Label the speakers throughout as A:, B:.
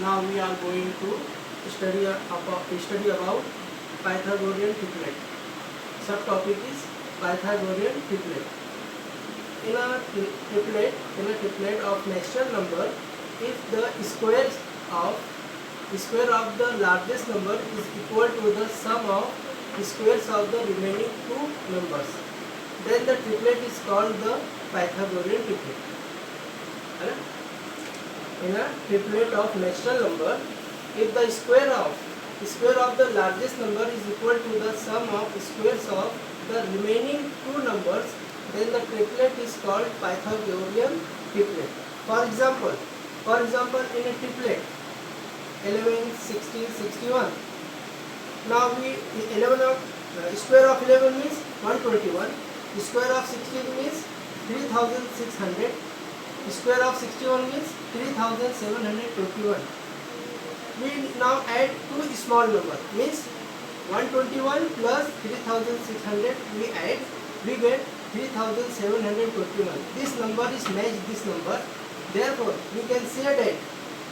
A: Now we are going to study about Pythagorean triplet. Subtopic is Pythagorean triplet. In a triplet of natural number, if the square of the largest number is equal to the sum of squares of the remaining two numbers, then the triplet is called the Pythagorean triplet. In a triplet of natural number, if the square of the largest number is equal to the sum of squares of the remaining two numbers, then the triplet is called Pythagorean triplet. For example, in a triplet 11, 16, 61. Now square of 11 means 121. Square of 16 means 3600. Square of 61 means 3721. We now add two small numbers, means 121 plus 3600 we get 3721. This number is matched this number. Therefore, we can say that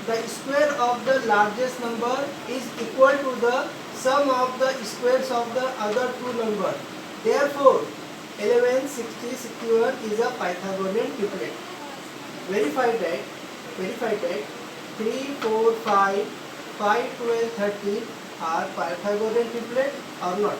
A: the square of the largest number is equal to the sum of the squares of the other two numbers. Therefore, 11, 60, 61 is a Pythagorean triplet. Verify that 3, 4, 5, 5, 12, 13 are Pythagorean triplet or not.